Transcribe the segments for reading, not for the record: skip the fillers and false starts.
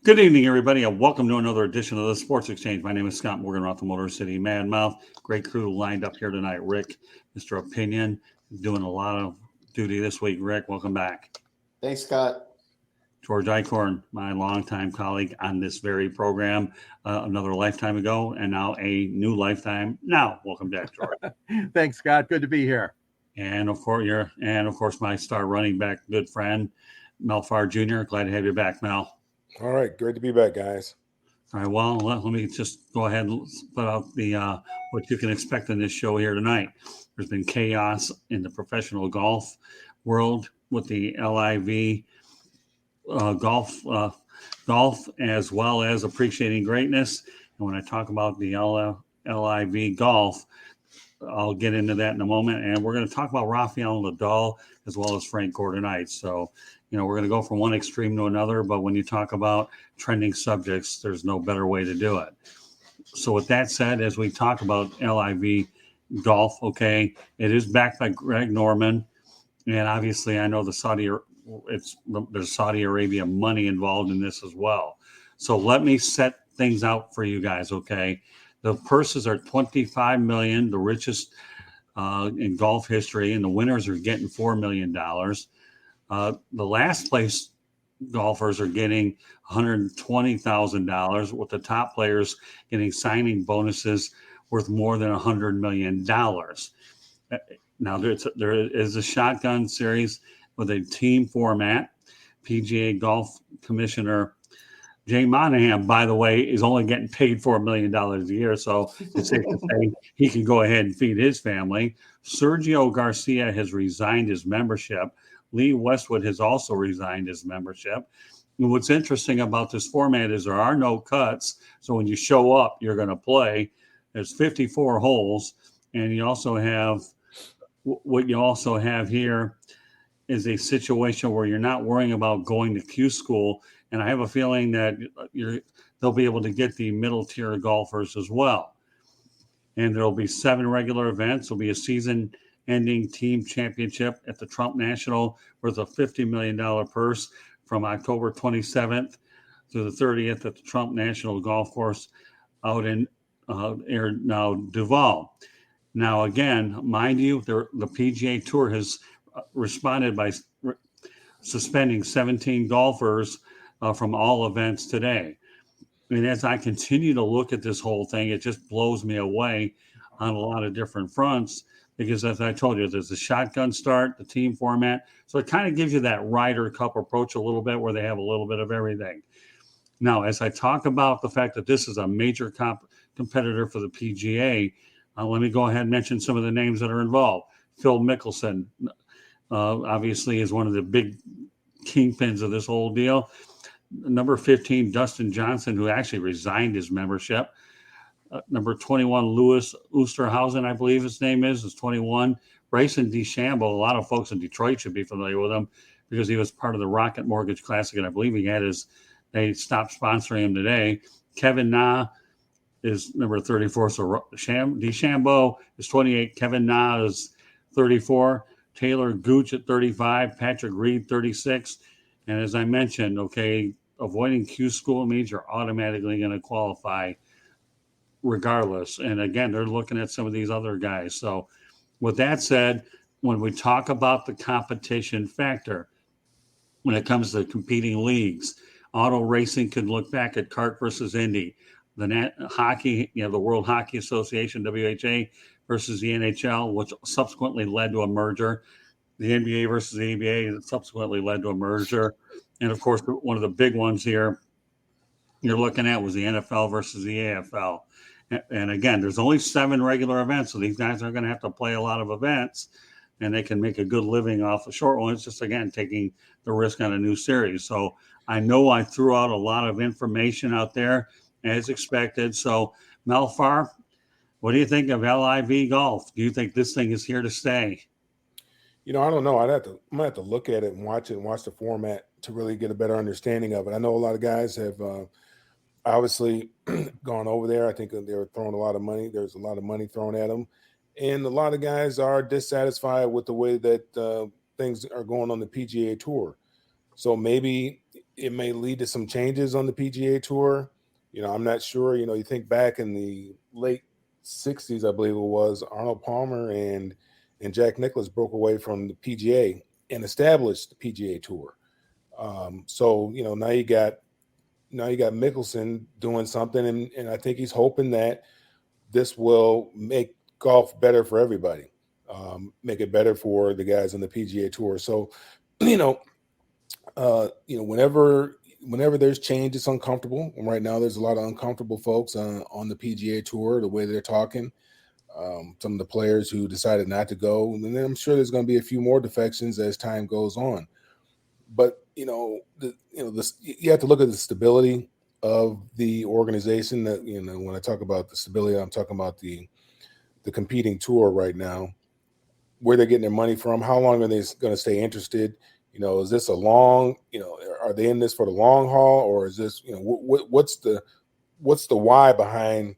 Good evening, everybody, and welcome to another edition of the Sports Exchange. My name is Scott Morgan, off the Motor City Madmouth. Great crew lined up here tonight. Rick, Mr. Opinion, doing a lot of duty this week. Rick, welcome back. Thanks, Scott. George Eichorn, my longtime colleague on this very program, another lifetime ago, and now a new lifetime. Now, welcome back, George. Thanks, Scott. Good to be here. And of course, my star running back, good friend, Mel Farr Jr. Glad to have you back, Mel. All right, great to be back, guys. All right, well, let me just go ahead and put out the what you can expect in this show here tonight. There's been chaos in the professional golf world with the LIV golf, as well as appreciating greatness. And when I talk about the LIV golf, I'll get into that in a moment. And we're going to talk about Rafael Nadal as well as Frank Gore tonight. So, we're going to go from one extreme to another. But when you talk about trending subjects, there's no better way to do it. So with that said, as we talk about LIV golf, okay, it is backed by Greg Norman. And obviously, I know there's Saudi Arabia money involved in this as well. So let me set things out for you guys, okay? The purses are $25 million, the richest in golf history, and the winners are getting $4 million. The last place golfers are getting $120,000, with the top players getting signing bonuses worth more than $100 million. Now, there is a shotgun series with a team format. PGA Golf Commissioner Jay Monahan, by the way, is only getting paid $4 million a year, so it's safe to say he can go ahead and feed his family. Sergio Garcia has resigned his membership. Lee Westwood has also resigned his membership. And what's interesting about this format is there are no cuts, so when you show up, you're going to play. There's 54 holes, and you also have what you also have here is a situation where you're not worrying about going to Q school. And I have a feeling that they'll be able to get the middle tier golfers as well. And there'll be 7 regular events. There'll be a season-ending team championship at the Trump National worth a $50 million purse from October 27th to the 30th at the Trump National Golf Course out in Duval. Now, again, mind you, the PGA Tour has responded by suspending 17 golfers from all events today. And as I continue to look at this whole thing, it just blows me away on a lot of different fronts because, as I told you, there's a shotgun start, the team format. So it kind of gives you that Ryder Cup approach a little bit where they have a little bit of everything. Now, as I talk about the fact that this is a major competitor for the PGA, let me go ahead and mention some of the names that are involved. Phil Mickelson, obviously, is one of the big kingpins of this whole deal. Number 15, Dustin Johnson, who actually resigned his membership. Number 21, Louis Oosthuizen, I believe his name is 21. Bryson DeChambeau, a lot of folks in Detroit should be familiar with him because he was part of the Rocket Mortgage Classic, and I believe they stopped sponsoring him today. Kevin Na is number 34, so DeChambeau is 28. Kevin Na is 34. Taylor Gooch at 35. Patrick Reed, 36. And as I mentioned, okay, avoiding Q school means you're automatically going to qualify regardless. And again, they're looking at some of these other guys. So with that said, when we talk about the competition factor, when it comes to competing leagues, auto racing could look back at kart versus Indy. The hockey, the World Hockey Association, WHA, versus the NHL, which subsequently led to a merger. The NBA versus the ABA subsequently led to a merger. And, of course, one of the big ones here you're looking at was the NFL versus the AFL. And, again, there's only 7 regular events, so these guys are going to have to play a lot of events, and they can make a good living off a short one. It's just, again, taking the risk on a new series. So I know I threw out a lot of information out there as expected. So, Mel Farr, what do you think of LIV golf? Do you think this thing is here to stay? I don't know. I'm gonna have to look at it and watch the format to really get a better understanding of it. I know a lot of guys have obviously gone over there. I think they were throwing a lot of money. There's a lot of money thrown at them, and a lot of guys are dissatisfied with the way that things are going on the PGA Tour. So maybe it may lead to some changes on the PGA Tour. I'm not sure. You think back in the late 60s, I believe it was, Arnold Palmer and Jack Nicklaus broke away from the PGA and established the PGA Tour. So now you got Mickelson doing something, and I think he's hoping that this will make golf better for everybody, make it better for the guys on the PGA Tour. So, whenever there's change, it's uncomfortable. And right now, there's a lot of uncomfortable folks on the PGA Tour, the way they're talking. Some of the players who decided not to go, and then I'm sure there's going to be a few more defections as time goes on. But you have to look at the stability of the organization. That when I talk about the stability, I'm talking about the competing tour right now, where they're getting their money from, how long are they going to stay interested? Is this a long? Are they in this for the long haul, or is this what's the why behind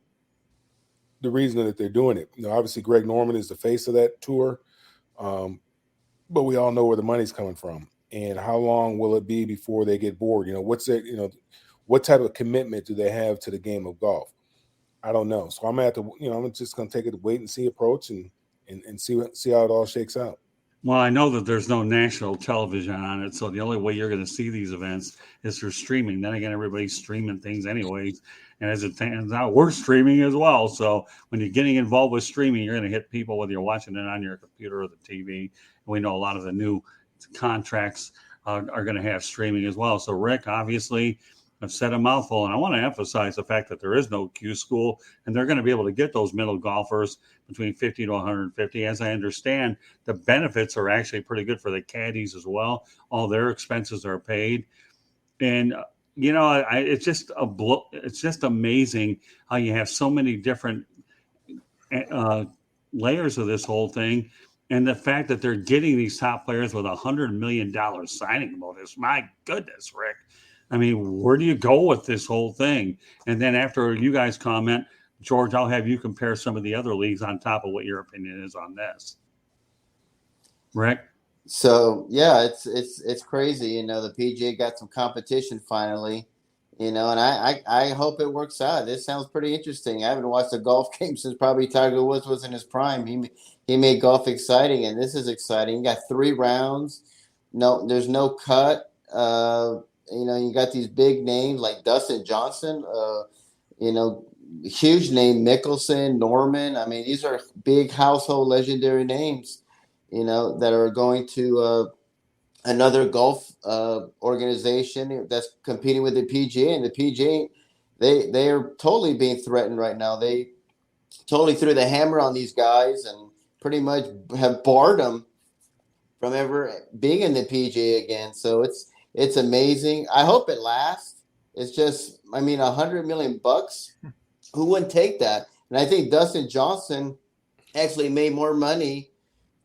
the reason that they're doing it? Obviously Greg Norman is the face of that tour, but we all know where the money's coming from. And how long will it be before they get bored? What's it? What type of commitment do they have to the game of golf? I don't know. So I'm gonna have to, I'm just gonna take it a wait and see approach and see how it all shakes out. Well, I know that there's no national television on it, so the only way you're going to see these events is through streaming. Then again, everybody's streaming things anyways, and as it turns out, we're streaming as well. So when you're getting involved with streaming, you're going to hit people whether you're watching it on your computer or the TV. And we know a lot of the new contracts are going to have streaming as well. So Rick, obviously, I've said a mouthful, and I want to emphasize the fact that there is no Q school, and they're going to be able to get those middle golfers between 50 to 150. As I understand, the benefits are actually pretty good for the caddies as well. All their expenses are paid, and it's just amazing how you have so many different layers of this whole thing. And the fact that they're getting these top players with $100 million signing bonus, my goodness, Rick. I mean, where do you go with this whole thing? And then after you guys comment, George, I'll have you compare some of the other leagues on top of what your opinion is on this. Rick? So, yeah, it's crazy. The PGA got some competition finally, and I hope it works out. This sounds pretty interesting. I haven't watched a golf game since probably Tiger Woods was in his prime. He made golf exciting, and this is exciting. You got 3 rounds. No, there's no cut. You got these big names like Dustin Johnson, huge name, Mickelson, Norman. I mean, these are big household legendary names, that are going to another golf organization that's competing with the PGA. And the PGA, they are totally being threatened right now. They totally threw the hammer on these guys and pretty much have barred them from ever being in the PGA again. So it's amazing. I hope it lasts. It's just, $100 million. Who wouldn't take that? And I think Dustin Johnson actually made more money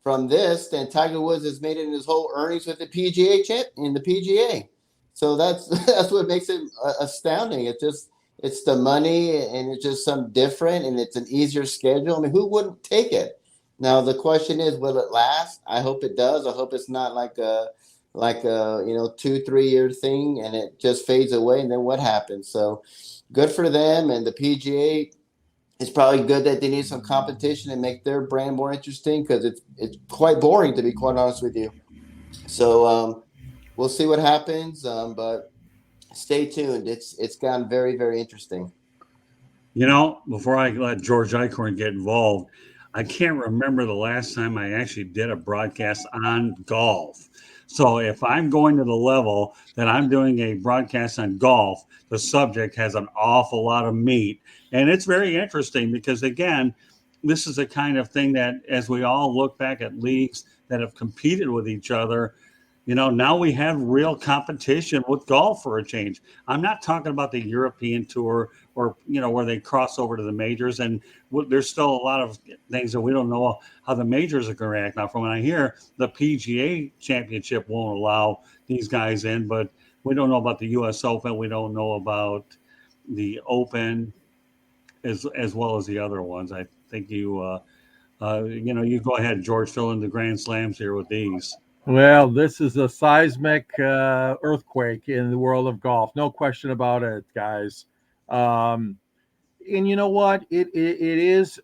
from this than Tiger Woods has made in his whole earnings with the PGA. So that's what makes it astounding. It's the money, and it's just something different, and it's an easier schedule. Who wouldn't take it? Now the question is, will it last? I hope it does. I hope it's not like a 2-3 year thing and it just fades away, and then what happens? So good for them. And the PGA, it's probably good that they need some competition and make their brand more interesting, because it's quite boring, to be quite honest with you. So we'll see what happens, but stay tuned. It's gotten very, very interesting. Before I let George Eichorn get involved, I can't remember the last time I actually did a broadcast on golf. So if I'm going to the level that I'm doing a broadcast on golf, the subject has an awful lot of meat. And it's very interesting because, again, this is the kind of thing that, as we all look back at leagues that have competed with each other, now we have real competition with golf for a change. I'm not talking about the European Tour or, where they cross over to the majors. And there's still a lot of things that we don't know how the majors are going to react. Now, from what I hear, the PGA Championship won't allow these guys in, but we don't know about the U.S. Open. We don't know about the Open as well as the other ones. I think you go ahead, George, fill in the Grand Slams here with these. Well, this is a seismic earthquake in the world of golf. No question about it, guys. Um, and you know what? It is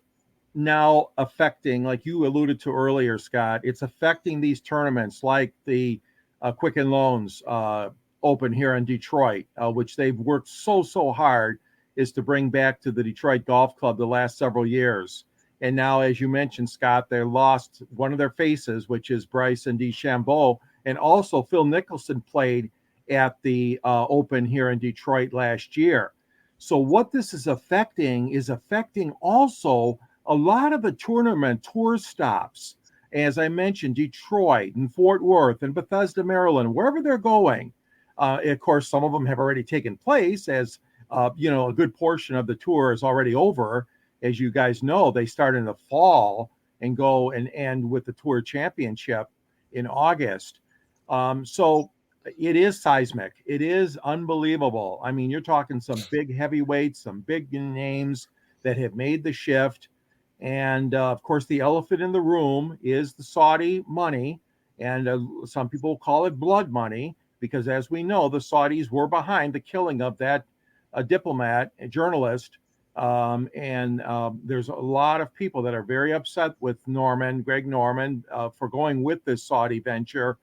now affecting, like you alluded to earlier, Scott, it's affecting these tournaments like the Quicken Loans Open here in Detroit, which they've worked so hard is to bring back to the Detroit Golf Club the last several years. And now, as you mentioned, Scott, they lost one of their faces, which is Bryson DeChambeau. And also Phil Mickelson played at the Open here in Detroit last year. So what this is affecting also a lot of the tournament tour stops, as I mentioned, Detroit and Fort Worth and Bethesda, Maryland, wherever they're going. Of course, some of them have already taken place, as a good portion of the tour is already over. As you guys know, they start in the fall and go and end with the Tour Championship in August. So it is seismic. It is unbelievable. I mean, you're talking some big heavyweights, some big names that have made the shift. And of course, the elephant in the room is the Saudi money. And some people call it blood money because, as we know, the Saudis were behind the killing of that diplomat, a journalist. There's a lot of people that are very upset with Greg Norman, for going with this Saudi venture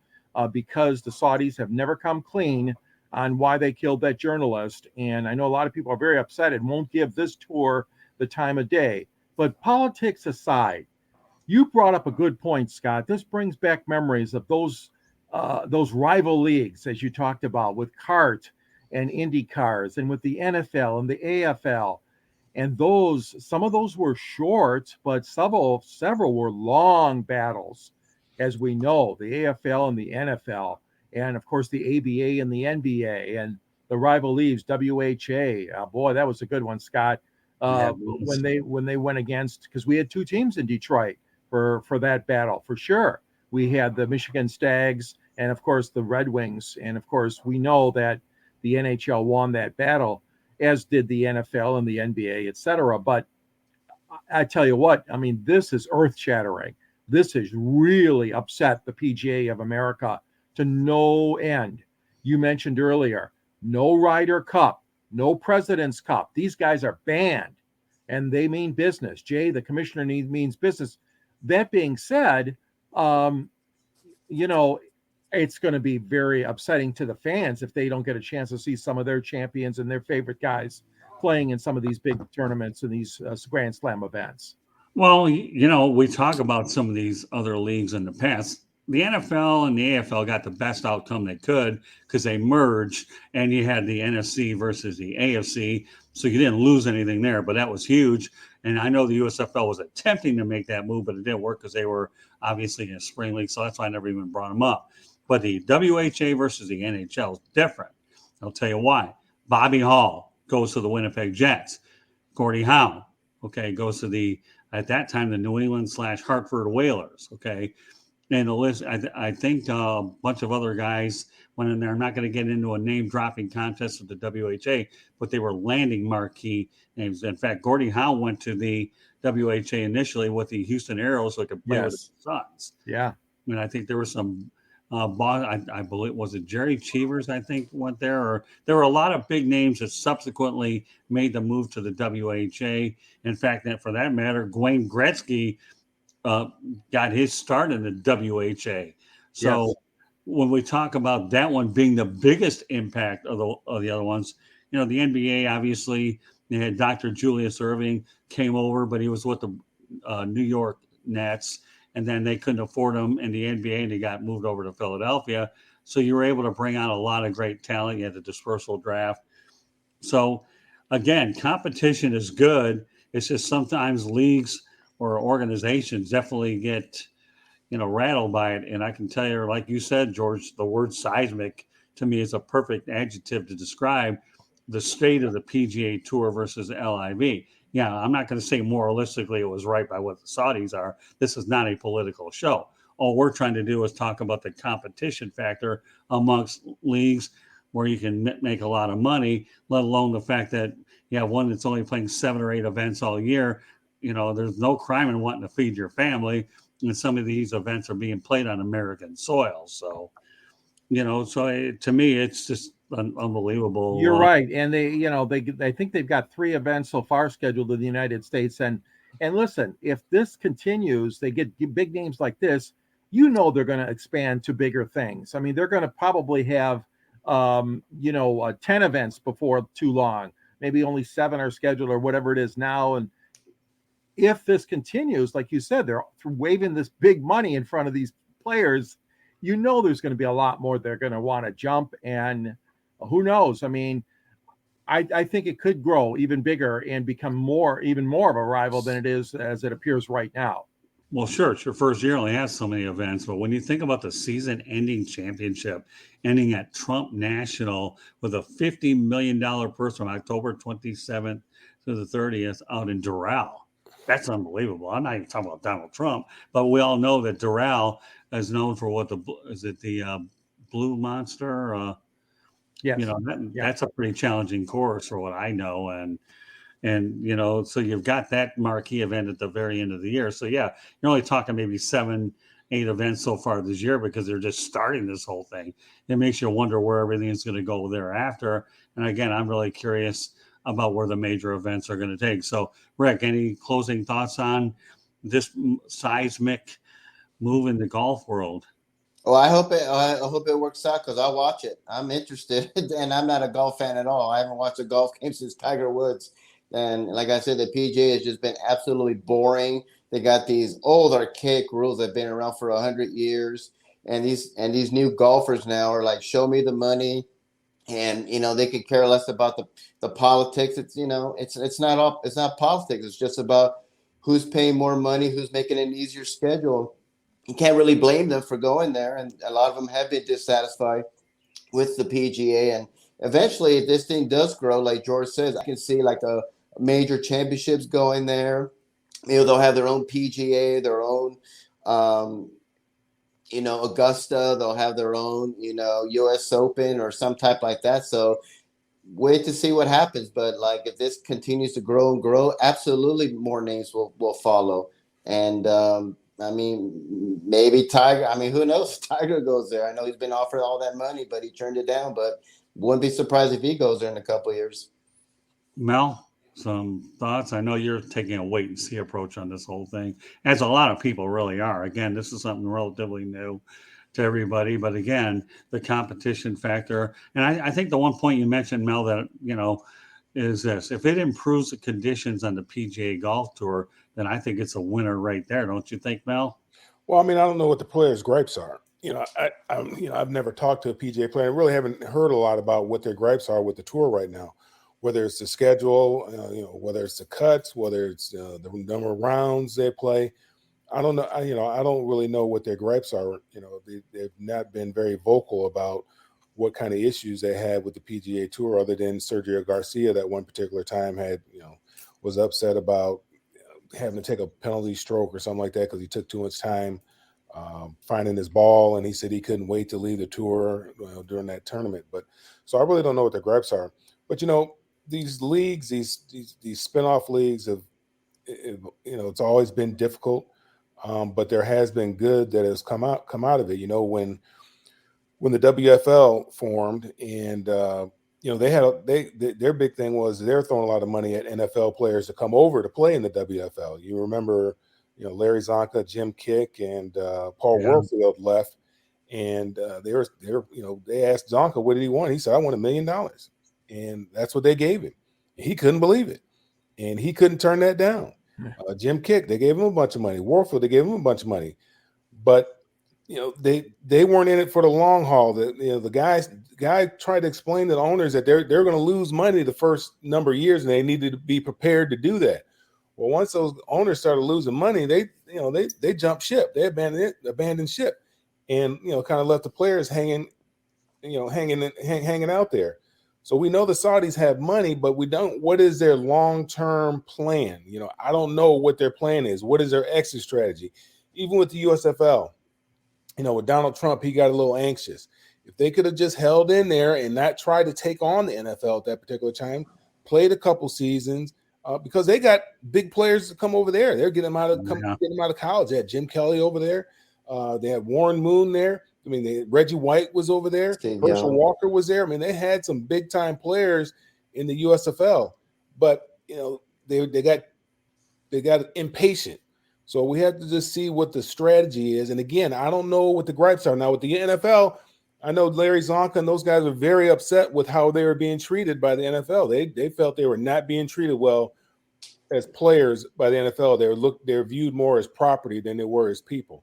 because the Saudis have never come clean on why they killed that journalist. And I know a lot of people are very upset and won't give this tour the time of day. But politics aside, you brought up a good point, Scott. This brings back memories of those rival leagues, as you talked about, with CART and IndyCars, and with the NFL and the AFL. And some of those were short, but several were long battles, as we know, the AFL and the NFL, and of course the ABA and the NBA, and the rival leagues, WHA. Boy, that was a good one, Scott. When they went against, because we had two teams in Detroit for that battle, for sure. We had the Michigan Stags and of course the Red Wings, and of course we know that the NHL won that battle, as did the NFL and the NBA, et cetera. But I tell you what, I mean, this is earth shattering. This has really upset the PGA of America to no end. You mentioned earlier, no Ryder Cup, no President's Cup. These guys are banned and they mean business. Jay, the commissioner, means business. That being said, it's going to be very upsetting to the fans if they don't get a chance to see some of their champions and their favorite guys playing in some of these big tournaments and these Grand Slam events. Well, we talk about some of these other leagues in the past. The NFL and the AFL got the best outcome they could because they merged, and you had the NFC versus the AFC, so you didn't lose anything there, but that was huge. And I know the USFL was attempting to make that move, but it didn't work because they were obviously in a spring league, so that's why I never even brought them up. But the WHA versus the NHL is different. I'll tell you why. Bobby Hall goes to the Winnipeg Jets. Gordie Howe, goes to at that time, the New England/Hartford Whalers, And the list, I think a bunch of other guys went in there. I'm not going to get into a name-dropping contest with the WHA, but they were landing marquee names. In fact, Gordie Howe went to the WHA initially with the Houston Aeros so he could play with the Suns. Yeah. And I think there was some I believe, was it Jerry Cheevers, I think, went there? Or there were a lot of big names that subsequently made the move to the WHA. In fact, for that matter, Wayne Gretzky got his start in the WHA. So when we talk about that one being the biggest impact of the other ones, the NBA, obviously, they had Dr. Julius Erving came over, but he was with the New York Nets. And then they couldn't afford them in the NBA, and they got moved over to Philadelphia. So you were able to bring out a lot of great talent. You had the dispersal draft. So, again, competition is good. It's just sometimes leagues or organizations definitely get, rattled by it. And I can tell you, like you said, George, the word seismic to me is a perfect adjective to describe the state of the PGA Tour versus LIV. Yeah, I'm not going to say moralistically it was right by what the Saudis are. This is not a political show. All we're trying to do is talk about the competition factor amongst leagues where you can make a lot of money, let alone the fact that, one that's only playing 7 or 8 events all year, there's no crime in wanting to feed your family. and some of these events are being played on American soil. So, to me, it's just unbelievable. You're right, and they think they've got 3 events so far scheduled in the United States, and listen, if this continues, they get big names like this. They're going to expand to bigger things. I mean, they're going to probably have 10 events before too long. Maybe only 7 are scheduled or whatever it is now. And if this continues, like you said, they're waving this big money in front of these players. There's going to be a lot more they're going to want to jump, and who knows? I mean, I think it could grow even bigger and become even more of a rival than it is as it appears right now. Well, sure, it's your first year only has so many events, but when you think about the season-ending championship ending at Trump National with a $50 million purse from October 27th to the 30th out in Doral, that's unbelievable. I'm not even talking about Donald Trump, but we all know that Doral is known for the Blue Monster? Yes. That's a pretty challenging course for what I know. And so you've got that marquee event at the very end of the year. So yeah, you're only talking maybe 7-8 events so far this year because they're just starting this whole thing. It makes you wonder where everything is going to go thereafter. And again, I'm really curious about where the major events are going to take. So Rick, any closing thoughts on this seismic move in the golf world? Oh, I hope it works out because I'll watch it. I'm interested, and I'm not a golf fan at all. I haven't watched a golf game since Tiger Woods, and like I said, the PGA has just been absolutely boring. They got these old archaic rules that have been around for 100 years, and these new golfers now are like, show me the money, and they could care less about the politics. It's it's not politics. It's just about who's paying more money, who's making an easier schedule. You can't really blame them for going there, and a lot of them have been dissatisfied with the PGA. And eventually, if this thing does grow, like George says, I can see like a major championships going there. Maybe they'll have their own PGA, their own, Augusta. They'll have their own, U.S. Open or some type like that. So wait to see what happens. But like if this continues to grow and grow, absolutely more names will follow. And I mean, maybe Tiger. I mean, who knows? Tiger goes there. I know he's been offered all that money, but he turned it down. But wouldn't be surprised if he goes there in a couple of years. Mel, some thoughts? I know you're taking a wait and see approach on this whole thing, as a lot of people really are. Again, this is something relatively new to everybody. But again, the competition factor. And I think the one point you mentioned, Mel, that, is this. If it improves the conditions on the PGA Golf Tour, then I think it's a winner right there. Don't you think, Mel? Well, I mean, I don't know what the players' gripes are. I've never talked to a PGA player. I really haven't heard a lot about what their gripes are with the tour right now, whether it's the schedule, whether it's the cuts, whether it's the number of rounds they play. I don't know. I don't really know what their gripes are. They've not been very vocal about what kind of issues they had with the PGA Tour, other than Sergio Garcia that one particular time was upset about having to take a penalty stroke or something like that because he took too much time finding his ball, and he said he couldn't wait to leave the tour during that tournament. But so I really don't know what the gripes are. But these leagues, these spinoff leagues have, it's always been difficult, but there has been good that has come out of it. When the WFL formed, and their big thing was they're throwing a lot of money at NFL players to come over to play in the WFL. You remember, Larry Zonka, Jim Kick, and Paul Warfield left, and they asked Zonka what did he want. He said, "I want $1 million," and that's what they gave him. He couldn't believe it, and he couldn't turn that down. Jim Kick, they gave him a bunch of money. Warfield, they gave him a bunch of money, but they weren't in it for the long haul. The guy tried to explain to the owners that they're going to lose money the first number of years, and they needed to be prepared to do that. Well, once those owners started losing money, they jumped ship. They abandoned ship, and kind of left the players hanging out there. So we know the Saudis have money, but we don't. What is their long-term plan? I don't know what their plan is. What is their exit strategy? Even with the USFL. With Donald Trump, he got a little anxious. If they could have just held in there and not tried to take on the NFL at that particular time, played a couple seasons, because they got big players to come over there. They're getting them out of Yeah. getting them out of college. They had Jim Kelly over there. They had Warren Moon there. I mean, Reggie White was over there. Steve Herschel Young. Walker was there. I mean, they had some big time players in the USFL, but they got impatient. So we have to just see what the strategy is. And again, I don't know what the gripes are now with the NFL. I know Larry Zonka and those guys are very upset with how they were being treated by the NFL. They felt they were not being treated well as players by the NFL. They're viewed more as property than they were as people.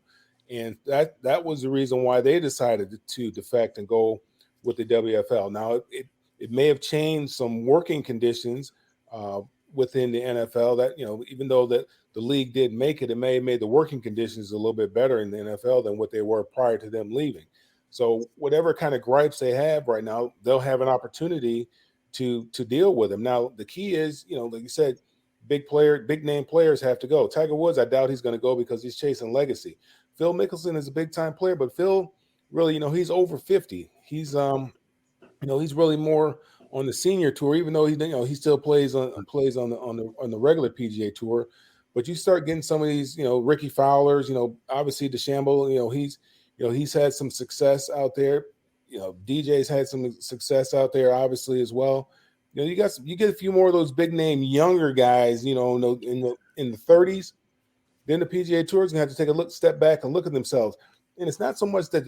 And that was the reason why they decided to defect and go with the WFL. Now, it may have changed some working conditions within the NFL that, even though that the league did make it, it may have made the working conditions a little bit better in the NFL than what they were prior to them leaving. So whatever kind of gripes they have right now, they'll have an opportunity to deal with them. Now, the key is, like you said, big name players have to go. Tiger Woods, I doubt he's going to go because he's chasing legacy. Phil Mickelson is a big time player, but Phil really, he's over 50. He's he's really more on the senior tour, even though he still plays on the regular PGA tour. But you start getting some of these, Ricky Fowler's, obviously DeChambeau, he's had some success out there. DJ's had some success out there, obviously, as well. You get a few more of those big name younger guys, in the 30s. Then the PGA Tour is going to have to take a step back and look at themselves. And it's not so much that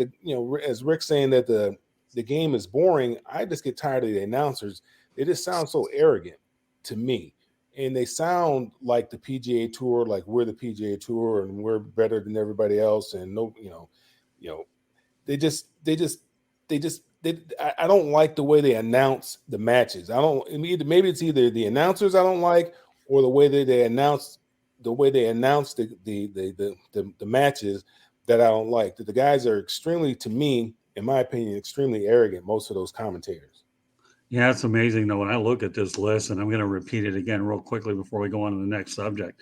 as Rick's saying that the game is boring. I just get tired of the announcers. They just sound so arrogant to me. And they sound like the PGA Tour, like we're the PGA Tour and we're better than everybody else. And I don't like the way they announce the matches. Maybe it's either the announcers I don't like or the way that they announce the matches that I don't like. That the guys are extremely, to me, in my opinion, extremely arrogant, most of those commentators. Yeah, it's amazing though. When I look at this list, and I'm going to repeat it again real quickly before we go on to the next subject.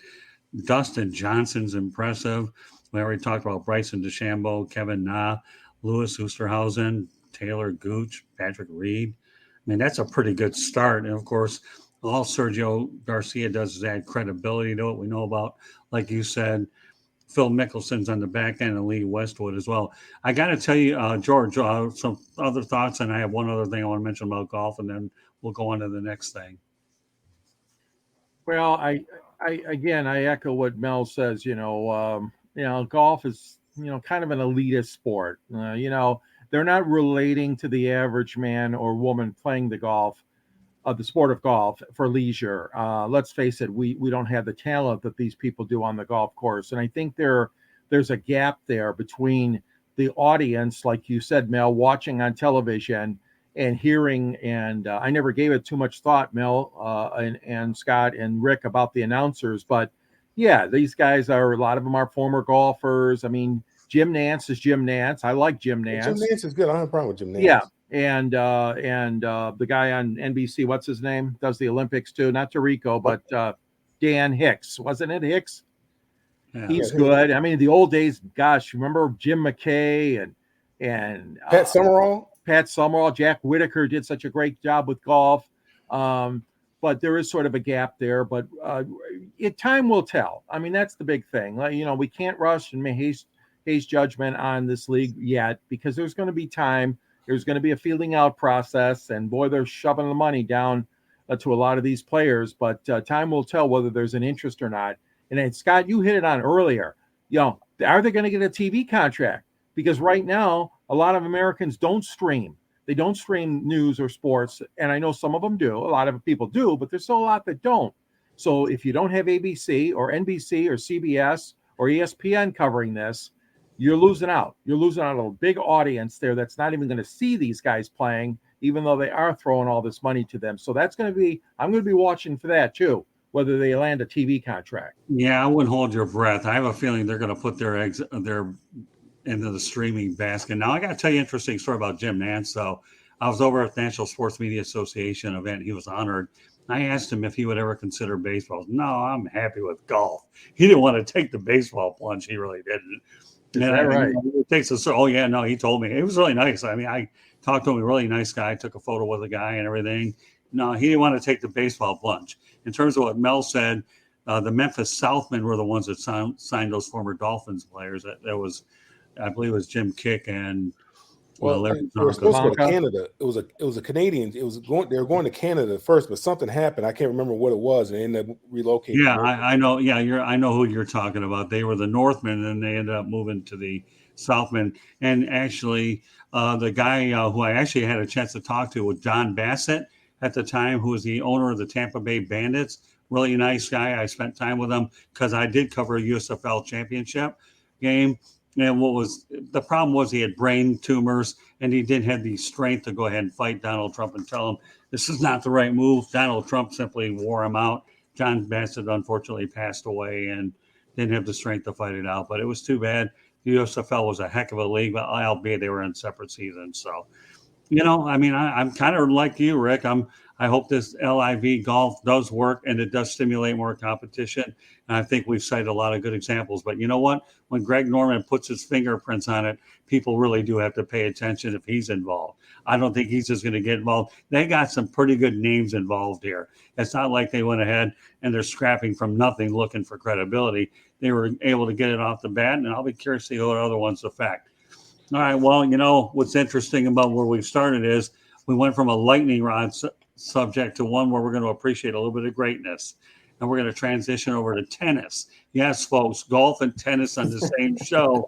Dustin Johnson's impressive. We already talked about Bryson DeChambeau, Kevin Na, Louis Oosthuizen, Taylor Gooch, Patrick Reed. I mean, that's a pretty good start. And of course, all Sergio Garcia does is add credibility to it. We know about, like you said, Phil Mickelson's on the back end and Lee Westwood as well. I got to tell you, George, some other thoughts, and I have one other thing I want to mention about golf, and then we'll go on to the next thing. Well, I echo what Mel says. Golf is kind of an elitist sport. They're not relating to the average man or woman playing the sport of golf for leisure. Let's face it, we don't have the talent that these people do on the golf course. And I think there's a gap there between the audience, like you said, Mel, watching on television and hearing. And I never gave it too much thought, Mel and Scott and Rick, about the announcers. But yeah, these guys a lot of them are former golfers. I mean, Jim Nantz is Jim Nantz. I like Jim Nantz. Jim Nantz is good. I don't have a problem with Jim Nantz. Yeah. And the guy on NBC, what's his name? Does the Olympics too? Not Tirico, but Dan Hicks. Wasn't it Hicks? Yeah. He's good. I mean, the old days, gosh, remember Jim McKay and Pat Summerall, Jack Whitaker did such a great job with golf. But there is sort of a gap there, but time will tell. I mean, that's the big thing. We can't rush and make haste judgment on this league yet, because there's going to be time. There's going to be a feeling out process, and boy, they're shoving the money down to a lot of these players. But time will tell whether there's an interest or not. And then, Scott, you hit it on earlier. Are they going to get a TV contract? Because right now, a lot of Americans don't stream. They don't stream news or sports, and I know some of them do. A lot of people do, but there's still a lot that don't. So if you don't have ABC or NBC or CBS or ESPN covering this, you're losing out. You're losing out on a big audience there that's not even going to see these guys playing, even though they are throwing all this money to them. So I'm going to be watching for that too, whether they land a TV contract. Yeah, I wouldn't hold your breath. I have a feeling they're going to put their eggs into the streaming basket. Now, I got to tell you an interesting story about Jim Nantz, though. I was over at the National Sports Media Association event. He was honored. I asked him if he would ever consider baseball. No, I'm happy with golf. He didn't want to take the baseball plunge. He really didn't. Is that right? He told me. It was really nice. I mean, I talked to him, a really nice guy, took a photo with the guy and everything. No, he didn't want to take the baseball plunge. In terms of what Mel said, the Memphis Southmen were the ones that signed those former Dolphins players. That was, I believe, it was Jim Kick and Well, Larry they were supposed to go to Zonka. Canada. It was a Canadian. They were going to Canada first, but something happened. I can't remember what it was, and they ended up relocating. Yeah, I know. Yeah, I know who you're talking about. They were the Northmen, and they ended up moving to the Southmen. And actually, the guy who I actually had a chance to talk to was John Bassett at the time, who was the owner of the Tampa Bay Bandits. Really nice guy. I spent time with him because I did cover a USFL championship game. And what was the problem was he had brain tumors, and he didn't have the strength to go ahead and fight Donald Trump and tell him this is not the right move. Donald Trump simply wore him out. John Bassett unfortunately passed away and didn't have the strength to fight it out. But it was too bad. The USFL was a heck of a league, but albeit they were in separate seasons. So, I mean, I'm kind of like you, Rick. I hope this LIV golf does work and it does stimulate more competition. And I think we've cited a lot of good examples. But you know what? When Greg Norman puts his fingerprints on it, people really do have to pay attention if he's involved. I don't think he's just going to get involved. They got some pretty good names involved here. It's not like they went ahead and they're scrapping from nothing looking for credibility. They were able to get it off the bat, and I'll be curious to see what other ones affect. All right, well, what's interesting about where we started is we went from a lightning rod subject to one where we're going to appreciate a little bit of greatness. And we're going to transition over to tennis. Yes, folks, golf and tennis on the same show.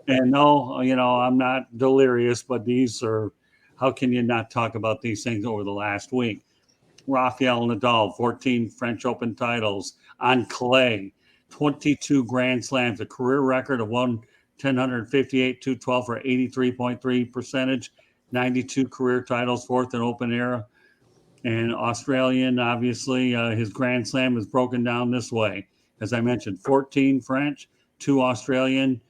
And no, I'm not delirious, but these are, how can you not talk about these things over the last week? Rafael Nadal, 14 French Open titles on clay, 22 Grand Slams, a career record of 1,058, 212 for 83.3 percentage, 92 career titles, fourth in open era. And Australian, obviously, his Grand Slam is broken down this way. As I mentioned, 14 French, 2 Australian.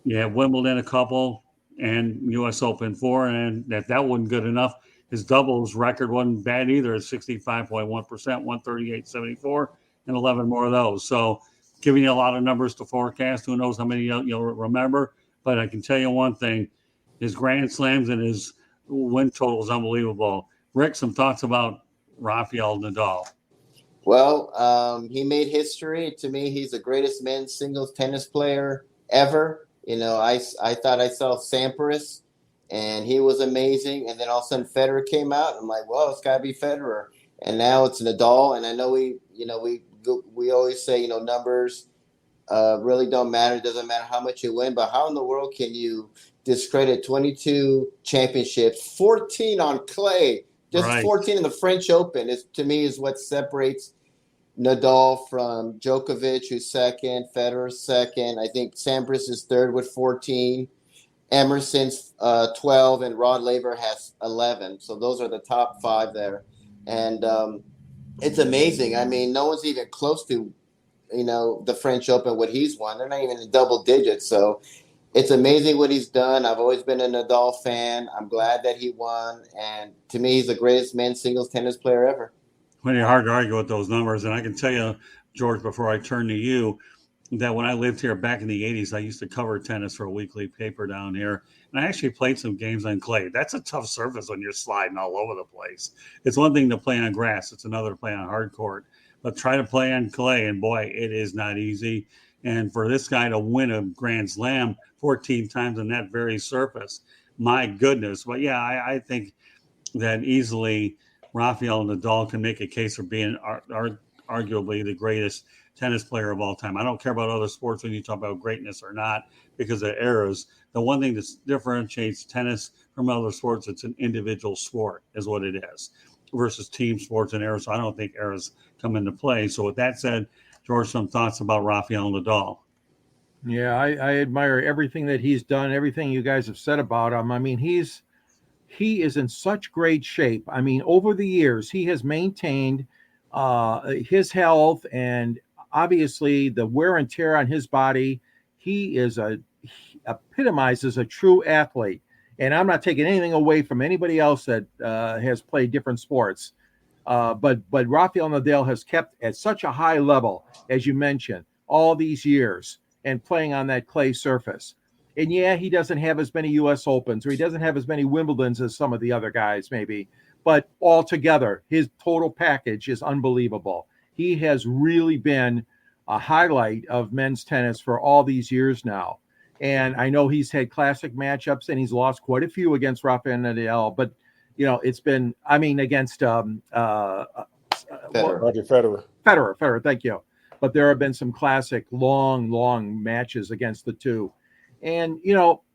You have Wimbledon a couple and U.S. Open 4. And if that wasn't good enough, his doubles record wasn't bad either at 65.1%, 138.74, and 11 more of those. So giving you a lot of numbers to forecast. Who knows how many you'll remember. But I can tell you one thing. His Grand Slams and his win total is unbelievable. Rick, some thoughts about Rafael Nadal? Well, he made history. To me, he's the greatest men's singles tennis player ever. I thought I saw Sampras, and he was amazing. And then all of a sudden, Federer came out. I'm like, well, it's got to be Federer. And now it's Nadal. And I know we always say, numbers really don't matter. It doesn't matter how much you win. But how in the world can you discredit 22 championships, 14 on clay? Just right. 14 in the French Open to me is what separates Nadal from Djokovic, who's second, Federer second. I think Sampras is third with 14, Emerson's 12, and Rod Laver has 11. So those are the top 5 there. And it's amazing. I mean, no one's even close to, the French Open, what he's won. They're not even in double digits. So it's amazing what he's done. I've always been a Nadal fan. I'm glad that he won. And to me, he's the greatest men's singles tennis player ever. Pretty hard to argue with those numbers. And I can tell you, George, before I turn to you, that when I lived here back in the 80s, I used to cover tennis for a weekly paper down here. And I actually played some games on clay. That's a tough surface when you're sliding all over the place. It's one thing to play on grass. It's another to play on hard court. But try to play on clay, and boy, it is not easy. And for this guy to win a Grand Slam 14 times on that very surface, my goodness. But yeah, I think that easily Rafael Nadal can make a case for being arguably the greatest tennis player of all time. I don't care about other sports when you talk about greatness or not because of eras. The one thing that differentiates tennis from other sports, it's an individual sport is what it is versus team sports and eras. So I don't think eras come into play. So with that said, George, some thoughts about Rafael Nadal? Yeah, I admire everything that he's done, everything you guys have said about him. I mean, he is in such great shape. I mean, over the years, he has maintained his health and obviously the wear and tear on his body. He epitomizes a true athlete. And I'm not taking anything away from anybody else that has played different sports. But Rafael Nadal has kept at such a high level, as you mentioned, all these years and playing on that clay surface. And yeah, he doesn't have as many U.S. Opens or he doesn't have as many Wimbledons as some of the other guys maybe. but altogether, his total package is unbelievable. He has really been a highlight of men's tennis for all these years now. And I know he's had classic matchups and he's lost quite a few against Rafael Nadal, but it's been, against Federer. Roger Federer. Federer, thank you. But there have been some classic long matches against the two. And,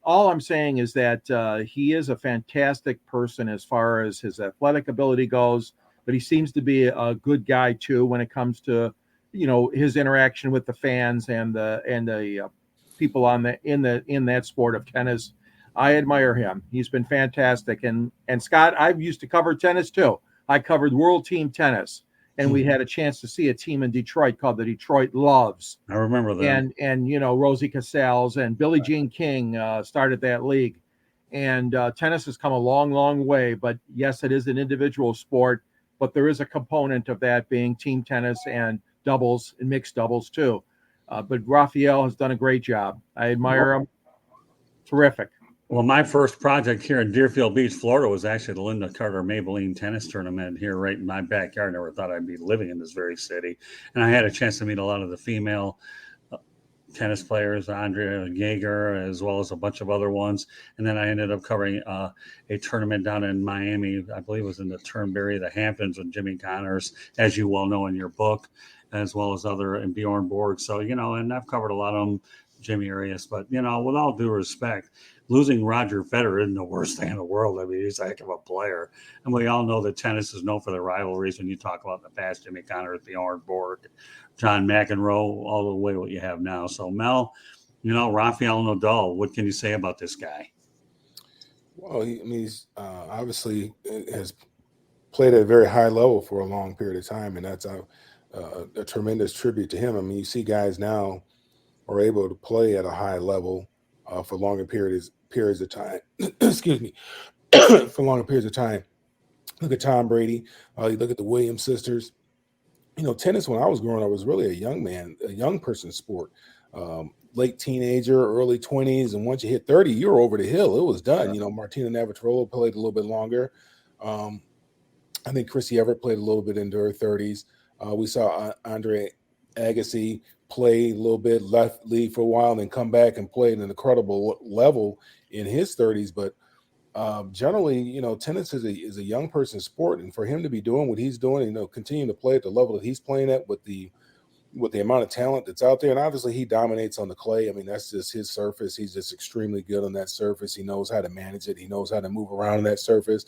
all I'm saying is that he is a fantastic person as far as his athletic ability goes, but he seems to be a good guy too when it comes to, his interaction with the fans and the people in that sport of tennis. I admire him. He's been fantastic. And Scott, I used to cover tennis too. I covered World Team Tennis, and we had a chance to see a team in Detroit called the Detroit Loves. I remember that. And Rosie Casals and Billie Jean King started that league. And tennis has come a long way. But yes, it is an individual sport, but there is a component of that being team tennis and doubles and mixed doubles too. But Rafael has done a great job. I admire him. Terrific. Well, my first project here in Deerfield Beach, Florida, was actually the Linda Carter Maybelline tennis tournament here right in my backyard. Never thought I'd be living in this very city. And I had a chance to meet a lot of the female tennis players, Andrea Jaeger, as well as a bunch of other ones. And then I ended up covering a tournament down in Miami. I believe it was in the Turnberry, the Hamptons, with Jimmy Connors, as you well know in your book, as well as other, and Bjorn Borg. So, and I've covered a lot of them, Jimmy Arias. But, with all due respect, losing Roger Federer isn't the worst thing in the world. I mean, he's a heck of a player. And we all know that tennis is known for the rivalries when you talk about in the past, Jimmy Connors, Bjorn Borg, John McEnroe, all the way what you have now. So, Mel, Rafael Nadal, what can you say about this guy? Well, he's obviously has played at a very high level for a long period of time, and that's a tremendous tribute to him. I mean, you see guys now are able to play at a high level for longer periods of time. Excuse me, for longer periods of time. Look at Tom Brady. You look at the Williams sisters. Tennis when I was growing up was really a young person's sport. Late teenager, early 20s, and once you hit 30, you were over the hill. It was done. Martina Navratilova played a little bit longer. I think Chrissy Everett played a little bit into her 30s. We saw Andre Agassi play a little bit, left lead for a while, and then come back and play at an incredible level in his 30s. But generally, tennis is a young person's sport, and for him to be doing what he's doing, continue to play at the level that he's playing at with the amount of talent that's out there, and obviously he dominates on the clay. I mean, that's just his surface. He's just extremely good on that surface. He knows how to manage it. He knows how to move around on that surface.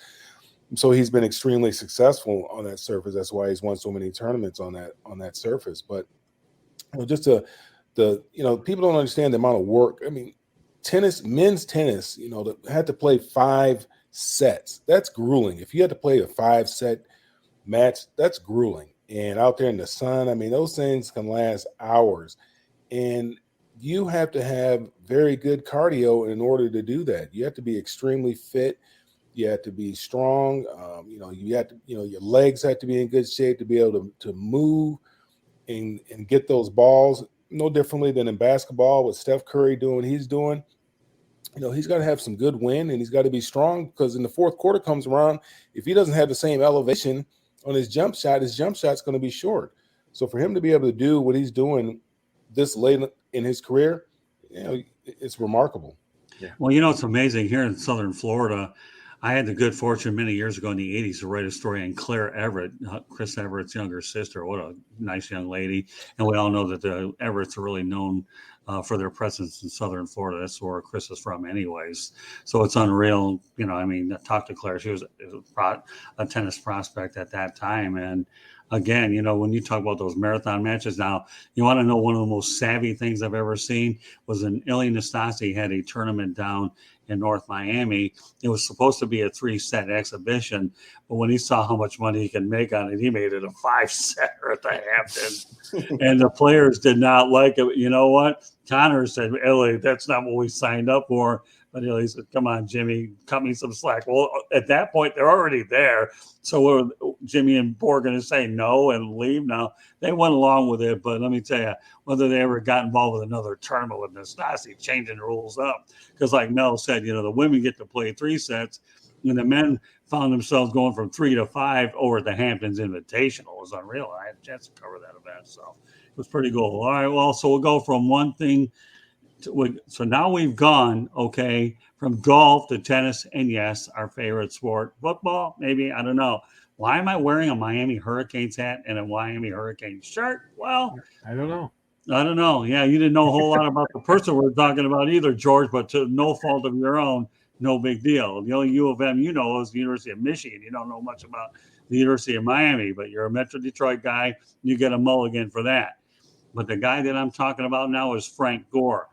So he's been extremely successful on that surface. That's why he's won so many tournaments on that surface. But just people don't understand the amount of work. I mean, men's tennis, had to play 5 sets. That's grueling. If you had to play a 5-set match, that's grueling. And out there in the sun, I mean, those things can last hours. And you have to have very good cardio in order to do that. You have to be extremely fit. You have to be strong. You have to, your legs have to be in good shape to be able to move and get those balls. No differently than in basketball with Steph Curry doing what he's doing. He's got to have some good wind, and he's got to be strong, because in the fourth quarter comes around, if he doesn't have the same elevation on his jump shot's going to be short. So for him to be able to do what he's doing this late in his career, it's remarkable. Yeah. Well, it's amazing here in Southern Florida. I had the good fortune many years ago in the 80s to write a story on Claire Everett, Chris Everett's younger sister. What a nice young lady. And we all know that the Everetts are really known for their presence in Southern Florida. That's where Chris is from anyways. So it's unreal. I talked to Claire. She was a tennis prospect at that time. And again, when you talk about those marathon matches now, you want to know one of the most savvy things I've ever seen was when Ilie Nastase had a tournament down in North Miami. It was supposed to be a 3-set exhibition, but when he saw how much money he could make on it, he made it a 5-setter at the Hamptons. And the players did not like it. You know what? Connor said, Ilie, that's not what we signed up for. But Ilie said, come on, Jimmy, cut me some slack. Well, at that point, they're already there. So were Jimmy and Borg going to say no and leave? No, they went along with it. But let me tell you, whether they ever got involved with another tournament with Nastase changing the rules up. Because like Mel said, the women get to play 3 sets And the men found themselves going from 3 to 5 over at the Hamptons Invitational. It was unreal. I had a chance to cover that event, so it was pretty cool. All right, well, so we'll go from one thing so now we've gone, okay, from golf to tennis, and yes, our favorite sport, football, maybe, I don't know. Why am I wearing a Miami Hurricanes hat and a Miami Hurricanes shirt? Well, I don't know. I don't know. Yeah, you didn't know a whole lot about the person we're talking about either, George, but to no fault of your own, no big deal. The only U of M you know is the University of Michigan. You don't know much about the University of Miami, but you're a Metro Detroit guy. You get a mulligan for that. But the guy that I'm talking about now is Frank Gore.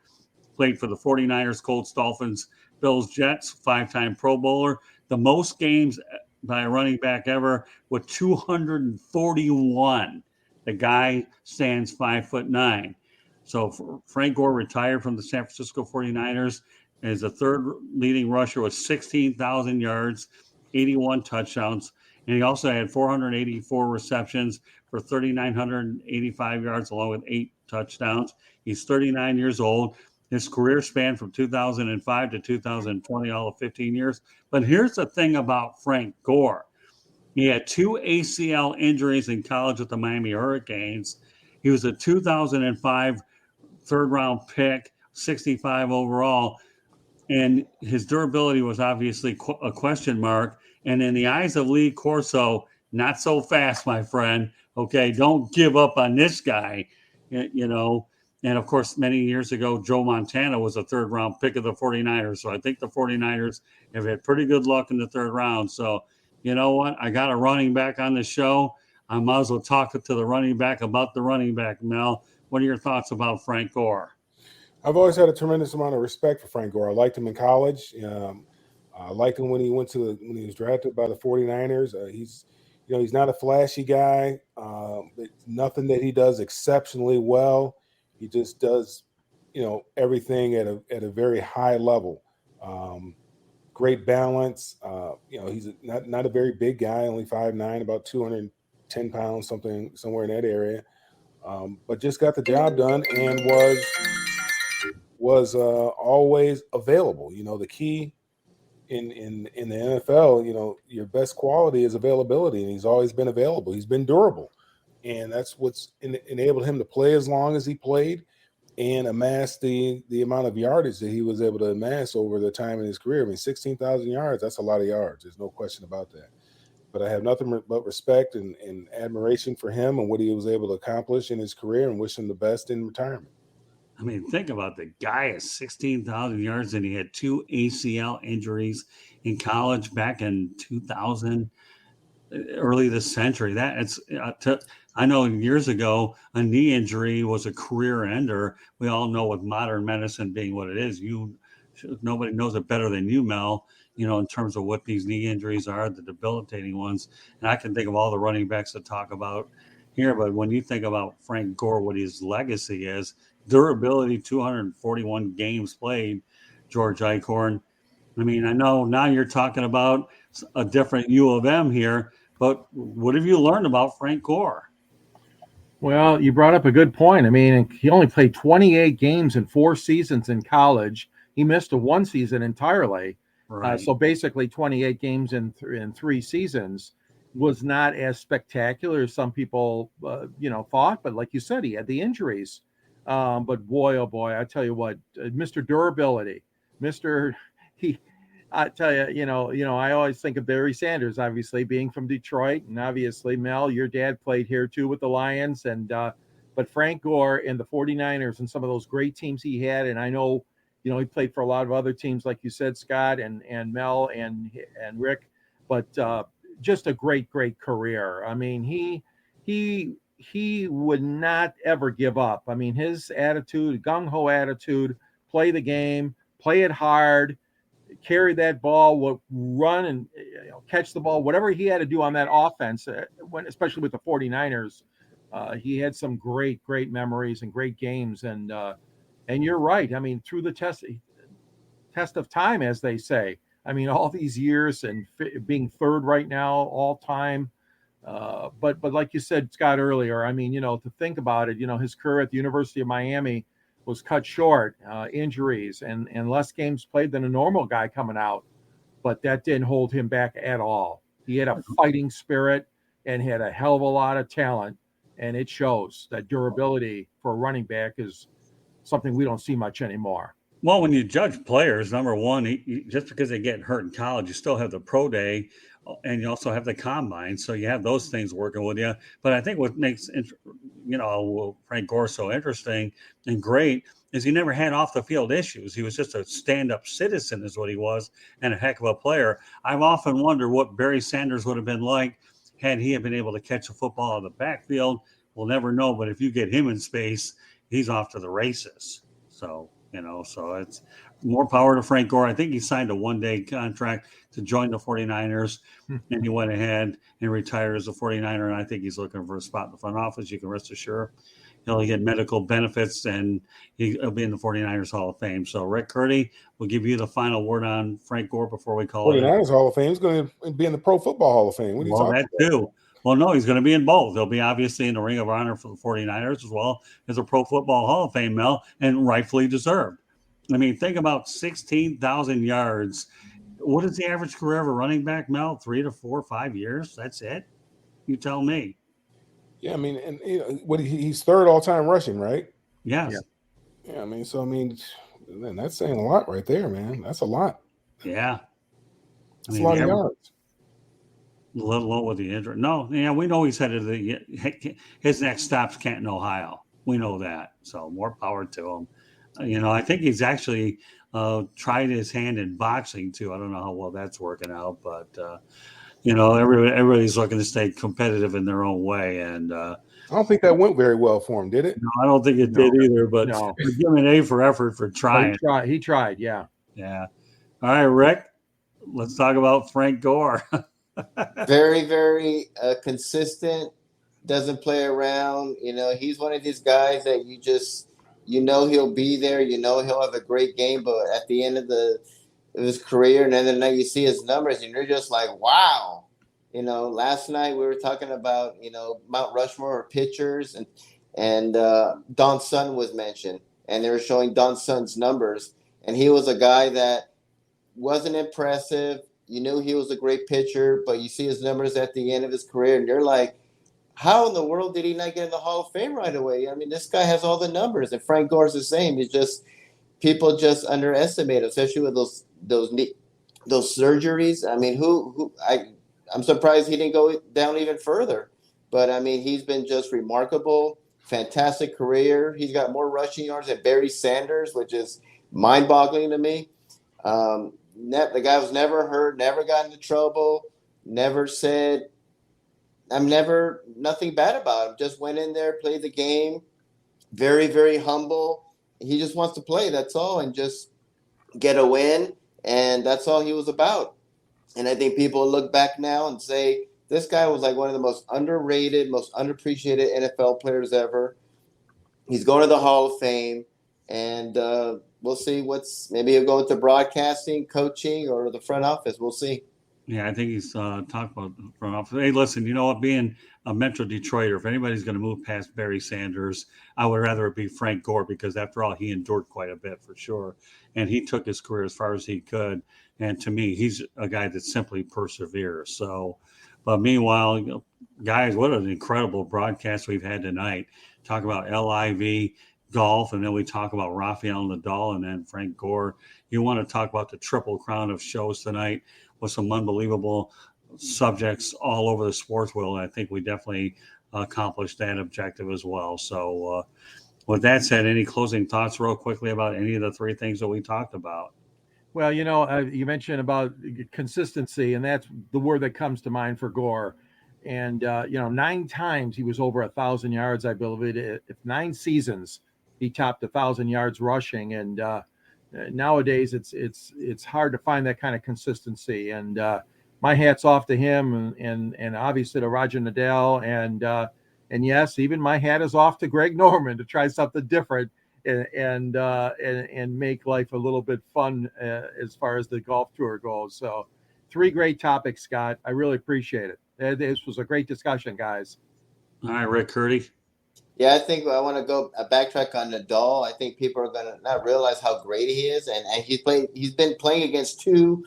Played for the 49ers, Colts, Dolphins, Bills, Jets, 5-time Pro Bowler. The most games by a running back ever with 241. The guy stands 5'9". So Frank Gore retired from the San Francisco 49ers as the third leading rusher with 16,000 yards, 81 touchdowns. And he also had 484 receptions for 3,985 yards, along with 8 touchdowns. He's 39 years old. His career spanned from 2005 to 2020, all of 15 years. But here's the thing about Frank Gore. He had 2 ACL injuries in college with the Miami Hurricanes. He was a 2005 third-round pick, 65 overall. And his durability was obviously a question mark. And in the eyes of Lee Corso, not so fast, my friend. Okay, don't give up on this guy, you know. And, of course, many years ago, Joe Montana was a third-round pick of the 49ers. So I think the 49ers have had pretty good luck in the third round. So, you know what? I got a running back on the show. I might as well talk to the running back about the running back, Mel. What are your thoughts about Frank Gore? I've always had a tremendous amount of respect for Frank Gore. I liked him in college. I liked him when he was drafted by the 49ers. He's not a flashy guy. Nothing that he does exceptionally well. He just does, everything at a very high level. Great balance. He's not a very big guy, only 5'9", about 210 pounds, somewhere in that area. But just got the job done and was always available. The key in the NFL, your best quality is availability, and he's always been available. He's been durable, and that's what's enabled him to play as long as he played and amass the amount of yardage that he was able to amass over the time in his career. I mean, 16,000 yards, that's a lot of yards. There's no question about that. But I have nothing but respect and admiration for him and what he was able to accomplish in his career, and wish him the best in retirement. I mean, think about the guy at 16,000 yards, and he had 2 ACL injuries in college back in 2000, early this century. I know years ago, a knee injury was a career ender. We all know with modern medicine being what it is, nobody knows it better than you, Mel, in terms of what these knee injuries are, the debilitating ones. And I can think of all the running backs to talk about here, but when you think about Frank Gore, what his legacy is, durability, 241 games played, George Eichorn. I mean, I know now you're talking about a different U of M here, but what have you learned about Frank Gore? Well, you brought up a good point. I mean, he only played 28 games in 4 seasons in college. He missed 1 season entirely. Right. So basically 28 games in 3 seasons was not as spectacular as some people, thought. But like you said, he had the injuries. But boy, oh boy, I tell you what, Mr. Durability, I tell you, I always think of Barry Sanders, obviously being from Detroit, and obviously Mel, your dad played here too with the Lions, and but Frank Gore and the 49ers and some of those great teams he had, and I know, he played for a lot of other teams, like you said, Scott and Mel and Rick, but just a great career. I mean, he would not ever give up. I mean, his attitude, gung-ho attitude, play the game, play it hard, carry that ball, run and catch the ball, whatever he had to do on that offense, especially with the 49ers. He had some great memories and great games. And you're right. I mean, through the test of time, as they say, I mean, all these years and being third right now, all time. But like you said, Scott, earlier, I mean, to think about it, his career at the University of Miami was cut short, injuries and less games played than a normal guy coming out. but that didn't hold him back at all. He had a fighting spirit and had a hell of a lot of talent, and it shows that durability for a running back is something we don't see much anymore. Well, when you judge players, number one, just because they get hurt in college, you still have the pro day, and you also have the combine, so you have those things working with you. But I think what makes Frank Gore so interesting and great is he never had off the field issues. He was just a stand up citizen, is what he was, and a heck of a player. I've often wondered what Barry Sanders would have been like had he been able to catch a football in the backfield. We'll never know, but if you get him in space, he's off to the races. So it's more power to Frank Gore. I think he signed a one-day contract to join the 49ers, and he went ahead and retired as a 49er, and I think he's looking for a spot in the front office. You can rest assured he'll get medical benefits, and he'll be in the 49ers Hall of Fame. So, Rick Curti, we'll give you the final word on Frank Gore before we call it. 49ers Hall of Fame. He's going to be in the Pro Football Hall of Fame. What are you talking that about? Too. Well, no, he's going to be in both. He'll be obviously in the Ring of Honor for the 49ers as well as a Pro Football Hall of Fame, Mel, and rightfully deserved. I mean, think about 16,000 yards. What is the average career of a running back, Mel? 3 to 4, 5 years? That's it? You tell me. Yeah, I mean, and he's third all-time rushing, right? Yes. Yeah, man, that's saying a lot right there, man. That's a lot. Yeah. That's a lot of yards. Let alone with the injury. No, yeah, we know he's headed to his next stop's Canton, Ohio. We know that. So more power to him. I think he's actually tried his hand in boxing too. I don't know how well that's working out, but everybody's looking to stay competitive in their own way. And I don't think that went very well for him, did it? No, I don't think it did either. But give him an A for effort for trying. He tried. Yeah. Yeah. All right, Rick. Let's talk about Frank Gore. Very, very consistent. Doesn't play around. He's one of these guys that he'll be there. He'll have a great game, but at the end of his career, and then the night you see his numbers, and you're just like, wow. Last night we were talking about Mount Rushmore pitchers, and Don Sun was mentioned, and they were showing Don Sun's numbers, and he was a guy that wasn't impressive. You knew he was a great pitcher, but you see his numbers at the end of his career, and you're like, how in the world did he not get in the Hall of Fame right away? I mean, this guy has all the numbers, and Frank Gore's the same. It's just people just underestimate him, especially with those surgeries. I mean, I'm surprised he didn't go down even further. But I mean, he's been just remarkable, fantastic career. He's got more rushing yards than Barry Sanders, which is mind-boggling to me. The guy was never hurt, never got into trouble, never said. Nothing bad about him. Just went in there, played the game. Very, very humble. He just wants to play. That's all. And just get a win. And that's all he was about. And I think people look back now and say, this guy was like one of the most underrated, most underappreciated NFL players ever. He's going to the Hall of Fame. And we'll see maybe he'll go into broadcasting, coaching, or the front office. We'll see. Yeah, I think he's talked about front office. Hey, listen, you know what? Being a Metro Detroiter, if anybody's going to move past Barry Sanders, I would rather it be Frank Gore, because after all, he endured quite a bit for sure. And he took his career as far as he could. And to me, he's a guy that simply perseveres. So, but meanwhile, guys, what an incredible broadcast we've had tonight. Talk about LIV golf, and then we talk about Rafael Nadal, and then Frank Gore. You want to talk about the triple crown of shows tonight with some unbelievable subjects all over the sports world. I think we definitely accomplished that objective as well. So with that said, any closing thoughts real quickly about any of the three things that we talked about? Well, you mentioned about consistency, and that's the word that comes to mind for Gore. And, 9 times he was over 1,000 yards, I believe it. If 9 seasons, he topped 1,000 yards rushing. And nowadays it's hard to find that kind of consistency. And my hat's off to him, and obviously to Roger Nadal. And yes, even my hat is off to Greg Norman to try something different and make life a little bit fun as far as the golf tour goes. So 3 great topics, Scott. I really appreciate it. This was a great discussion, guys. All right, Rick Curti. Yeah, I think I want to go backtrack on Nadal. I think people are going to not realize how great he is, and he's been playing against 2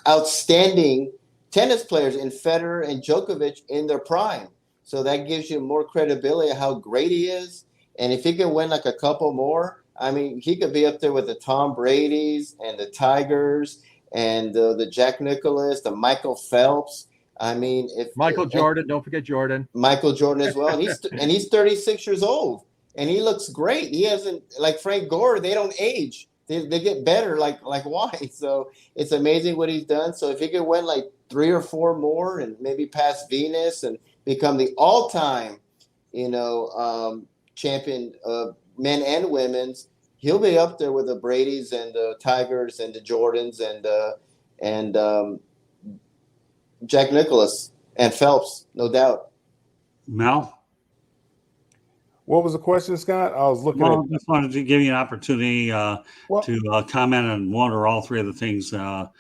outstanding tennis players in Federer and Djokovic in their prime. So that gives you more credibility of how great he is. And if he can win like a couple more, I mean, he could be up there with the Tom Brady's and the Tigers and the Jack Nicklaus, the Michael Phelps. I mean, if Michael Jordan, don't forget Jordan. Michael Jordan as well, and he's 36 years old, and he looks great. He hasn't, like Frank Gore. They don't age. They get better like wine. So it's amazing what he's done. So if he can win like 3 or 4 more and maybe pass Venus and become the all-time, champion of men and women's, he'll be up there with the Brady's and the Tigers and the Jordans and Jack Nicklaus and Phelps, no doubt. Mel? What was the question, Scott? I was looking Well, at. I just wanted to give you an opportunity Well- to comment on one or all three of the things that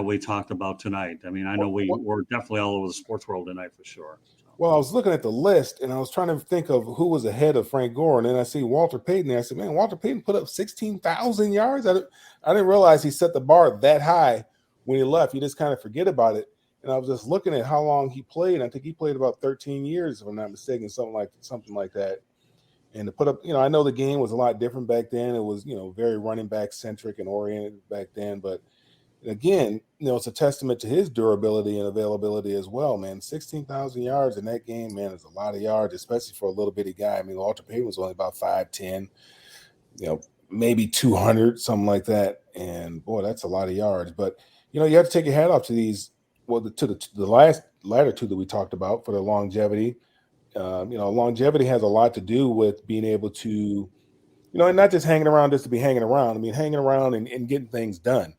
we talked about tonight. I mean, I know we're definitely all over the sports world tonight for sure. Well, I was looking at the list and I was trying to think of who was ahead of Frank Gore, and then I see Walter Payton there. I said, man, Walter Payton put up 16,000 yards. I didn't realize he set the bar that high when he left. You just kind of forget about it. And I was just looking at how long he played. I think he played about 13 years, if I'm not mistaken, something like that. And to put up, I know the game was a lot different back then. It was, very running back centric and oriented back then. But again, it's a testament to his durability and availability as well, man. 16,000 yards in that game, man, is a lot of yards, especially for a little bitty guy. I mean, Walter Payton was only about 5'10", maybe 200, something like that. And boy, that's a lot of yards. But, you have to take your hat off to these, to the latter two that we talked about for the longevity. Longevity has a lot to do with being able to, and not just hanging around just to be hanging around. I mean, hanging around and getting things done.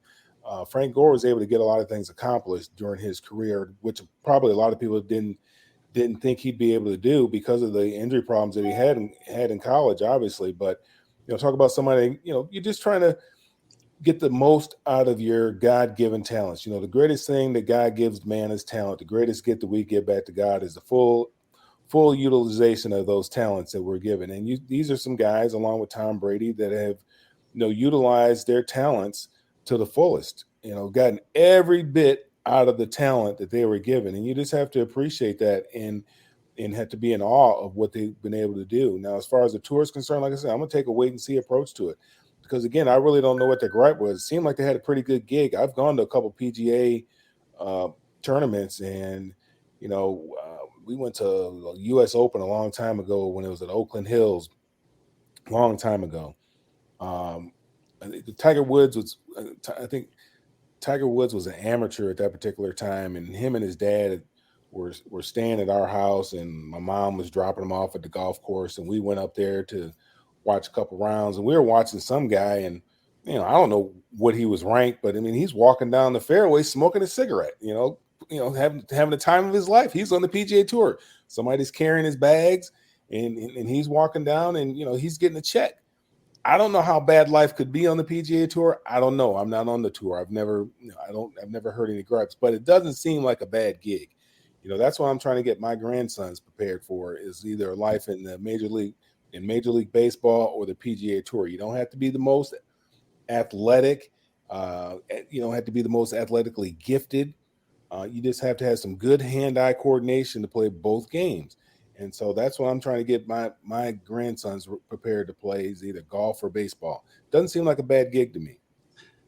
Frank Gore was able to get a lot of things accomplished during his career, which probably a lot of people didn't think he'd be able to do because of the injury problems that he had in college, obviously. But talk about somebody, you're just trying to get the most out of your God-given talents. The greatest thing that God gives man is talent. The greatest gift that we give back to God is the full utilization of those talents that we're given. And these are some guys, along with Tom Brady, that have, utilized their talents to the fullest, gotten every bit out of the talent that they were given. And you just have to appreciate that and have to be in awe of what they've been able to do. Now, as far as the tour is concerned, like I said, I'm going to take a wait and see approach to it. Because, again, I really don't know what their gripe was. It seemed like they had a pretty good gig. I've gone to a couple PGA tournaments, and, we went to a U.S. Open a long time ago when it was at Oakland Hills, long time ago. Tiger Woods was, I think Tiger Woods was an amateur at that particular time, and him and his dad were staying at our house, and my mom was dropping him off at the golf course, and we went up there to watch a couple rounds, and we were watching some guy, and I don't know what he was ranked, but I mean, he's walking down the fairway smoking a cigarette, having the time of his life. He's on the PGA Tour. Somebody's carrying his bags, and he's walking down, and he's getting a check. I don't know how bad life could be on the PGA Tour. I don't know. I'm not on the tour. I've never heard any gripes, but it doesn't seem like a bad gig. That's what I'm trying to get my grandsons prepared for, is either a life in the Major League Baseball or the PGA Tour. You don't have to be the most athletic. You don't have to be the most athletically gifted. You just have to have some good hand-eye coordination to play both games. And so that's what I'm trying to get my grandsons prepared to play, is either golf or baseball. Doesn't seem like a bad gig to me.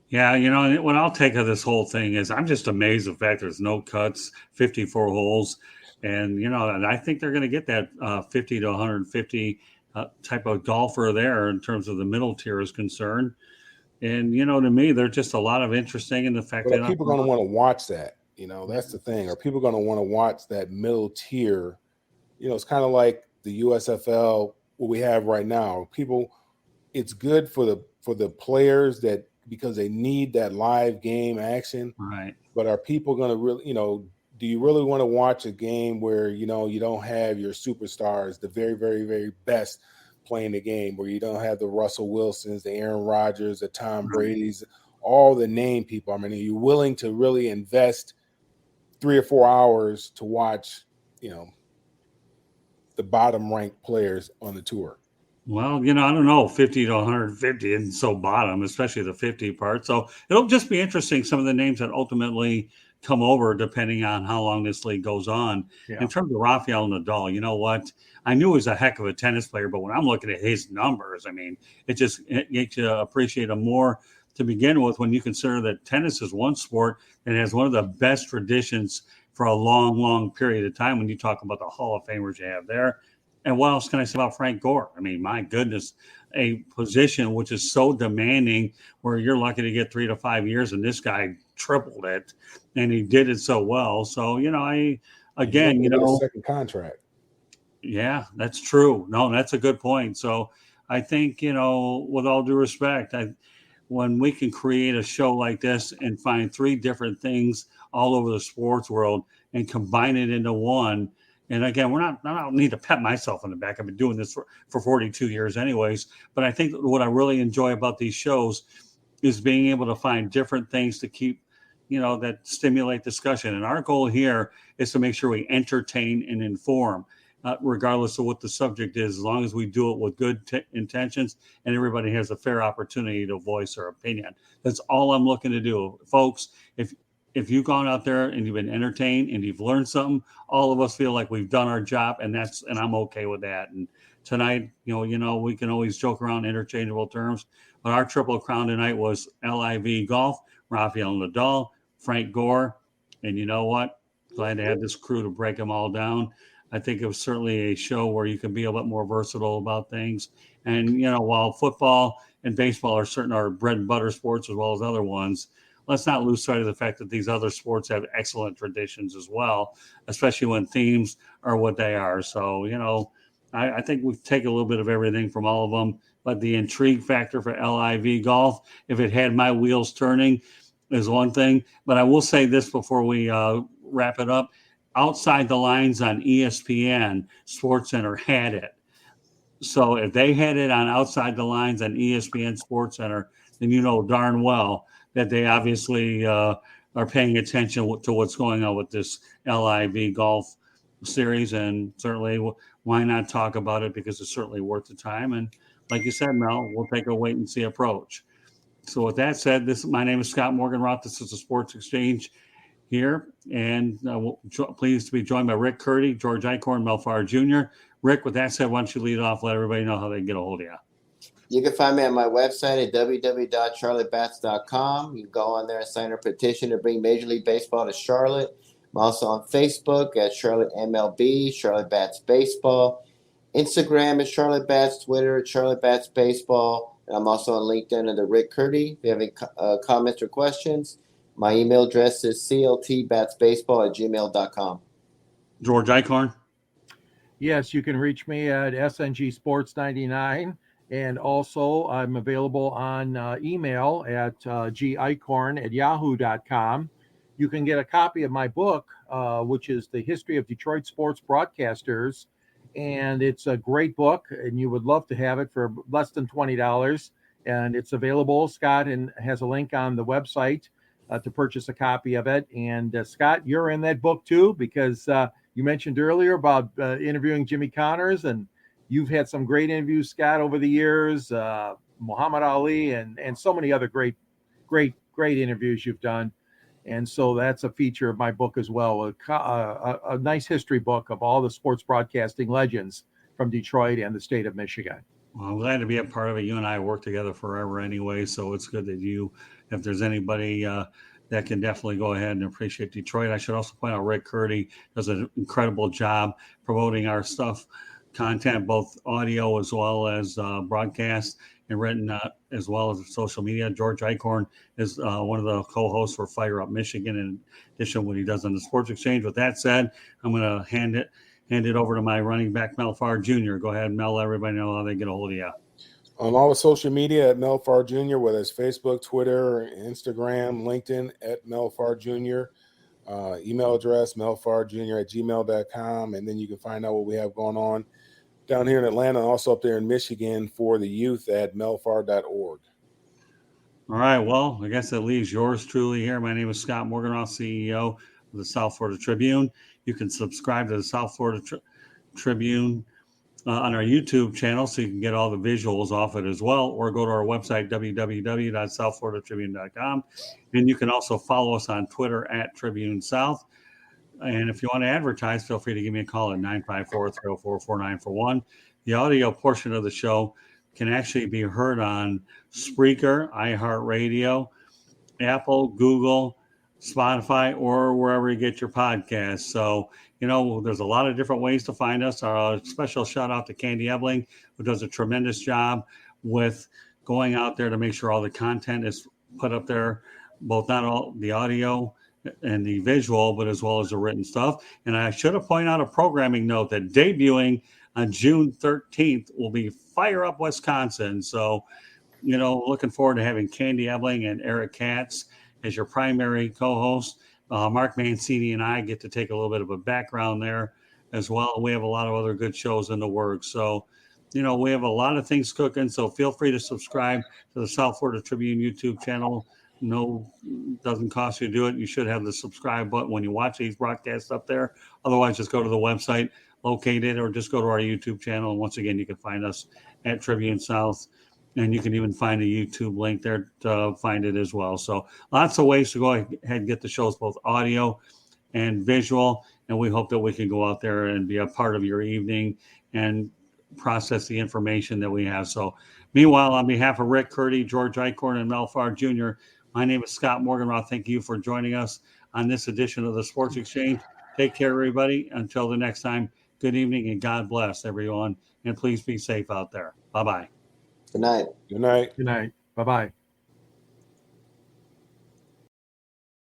Yeah, what I'll take of this whole thing is I'm just amazed at the fact there's no cuts, 54 holes. And, and I think they're going to get that 50 to 150 type of golfer there in terms of the middle tier is concerned. And, to me, there's just a lot of interesting in the fact But that are people going to want to watch that? That's the thing. Are people going to want to watch that middle tier? It's kind of like the USFL, what we have right now. It's good for the players because they need that live game action. Right. But are people going to really, do you really want to watch a game where, you don't have your superstars, the very, very, very best playing the game, where you don't have the Russell Wilsons, the Aaron Rodgers, the Tom Brady's, all the name people? I mean, are you willing to really invest 3 or 4 hours to watch, the bottom ranked players on the tour? Well, I don't know, 50 to 150 isn't so bottom, especially the 50 part. So it'll just be interesting, some of the names that ultimately come over, depending on how long this league goes on. Yeah. In terms of Rafael Nadal, you know what? I knew he was a heck of a tennis player, but when I'm looking at his numbers, I mean, it makes you appreciate him more to begin with when you consider that tennis is one sport that has one of the best traditions for a long, long period of time when you talk about the Hall of Famers you have there. And what else can I say about Frank Gore? I mean, my goodness, a position which is so demanding where you're lucky to get 3 to 5 years, and this guy tripled it, and he did it so well. So, again, Get a second contract. yeah, that's true. No, that's a good point. So I think, with all due respect, when we can create a show like this and find three different things all over the sports world and combine it into one. And again, I don't need to pat myself on the back. I've been doing this for 42 years anyways. But I think what I really enjoy about these shows is being able to find different things to keep, that stimulate discussion. And our goal here is to make sure we entertain and inform, regardless of what the subject is, as long as we do it with good intentions and everybody has a fair opportunity to voice their opinion. That's all I'm looking to do. Folks, if you've gone out there and you've been entertained and you've learned something, all of us feel like we've done our job, and I'm okay with that. And tonight, we can always joke around interchangeable terms, but our triple crown tonight was LIV Golf, Rafael Nadal, Frank Gore, and you know what? Glad to have this crew to break them all down. I think it was certainly a show where you can be a lot more versatile about things. And, while football and baseball are certainly our bread and butter sports as well as other ones, let's not lose sight of the fact that these other sports have excellent traditions as well, especially when themes are what they are. So, I think we take a little bit of everything from all of them, but the intrigue factor for LIV Golf, if it had my wheels turning, is one thing. But I will say this before we wrap it up. Outside the Lines on ESPN, SportsCenter had it. So if they had it on Outside the Lines on ESPN SportsCenter, then you know darn well that they obviously are paying attention to what's going on with this LIV Golf series. And certainly, why not talk about it, because it's certainly worth the time. And like you said, Mel, we'll take a wait and see approach. So with that said, my name is Scott Morganroth. This is the Sports Exchange here, and pleased to be joined by Rick Curti, George Eichorn, Mel Farr Jr. Rick, with that said, why don't you lead off, let everybody know how they can get a hold of you. You can find me on my website at www.charlottebats.com. You can go on there and sign a petition to bring Major League Baseball to Charlotte. I'm also on Facebook at Charlotte MLB, Charlotte Bats Baseball. Instagram is Charlotte Bats, Twitter at Charlotte Bats Baseball. And I'm also on LinkedIn under Rick Curti. If you have any comments or questions, my email address is cltbatsbaseball@gmail.com. George Eichorn. Yes, you can reach me at SNG Sports 99. And also, I'm available on email at gieichorn@yahoo.com. You can get a copy of my book, which is The History of Detroit Sports Broadcasters. And it's a great book, and you would love to have it for less than $20. And it's available. Scott has a link on the website to purchase a copy of it. And Scott, you're in that book too, because you mentioned earlier about interviewing Jimmy Connors, and you've had some great interviews, Scott, over the years, Muhammad Ali, and so many other great interviews you've done. And so that's a feature of my book as well, a nice history book of all the sports broadcasting legends from Detroit and the state of Michigan. Well, I'm glad to be a part of it. You and I work together forever anyway, so it's good that if there's anybody that can definitely go ahead and appreciate Detroit. I should also point out Rick Curti does an incredible job promoting our stuff, content, both audio as well as broadcast and written, as well as social media. George Eichorn is one of the co-hosts for Fire Up Michigan, in addition to what he does on the Sports Exchange. With that said, I'm going to hand it over to my running back, Mel Farr Jr. Go ahead, Mel. Let everybody know how they get a hold of you. On all the social media at Mel Farr Jr., whether it's Facebook, Twitter, Instagram, LinkedIn at Mel Farr Jr. Email address, melfarrjr@gmail.com. And then you can find out what we have going on down here in Atlanta, and also up there in Michigan for the youth at melfarr.org. All right. Well, I guess that leaves yours truly here. My name is Scott Morganroth, CEO of the South Florida Tribune. You can subscribe to the South Florida Tribune on our YouTube channel, so you can get all the visuals off it as well, or go to our website, www.southfloridatribune.com. And you can also follow us on Twitter at Tribune South. And if you want to advertise, feel free to give me a call at 954-304-4941. The audio portion of the show can actually be heard on Spreaker, iHeartRadio, Apple, Google, Spotify, or wherever you get your podcasts. So, there's a lot of different ways to find us. Our special shout out to Candy Ebling, who does a tremendous job with going out there to make sure all the content is put up there, both not all the audio and the visual, but as well as the written stuff. And I should have pointed out a programming note that debuting on June 13th will be Fire Up Wisconsin. So, looking forward to having Candy Ebling and Eric Katz as your primary co-host. Mark Mancini and I get to take a little bit of a background there as well. We have a lot of other good shows in the works. So, we have a lot of things cooking. So feel free to subscribe to the South Florida Tribune YouTube channel. No, doesn't cost you to do it. You should have the subscribe button when you watch these broadcasts up there. Otherwise, just go to the website, locate it, or just go to our YouTube channel. And once again, you can find us at Tribune South. And you can even find a YouTube link there to find it as well. So lots of ways to go ahead and get the shows, both audio and visual. And we hope that we can go out there and be a part of your evening and process the information that we have. So meanwhile, on behalf of Rick Curti, George Eichorn, and Mel Farr Jr., my name is Scott Morganroth. Thank you for joining us on this edition of the Sports Exchange. Take care, everybody. Until the next time, good evening and God bless everyone. And please be safe out there. Bye-bye. Good night. Good night. Good night. Bye-bye.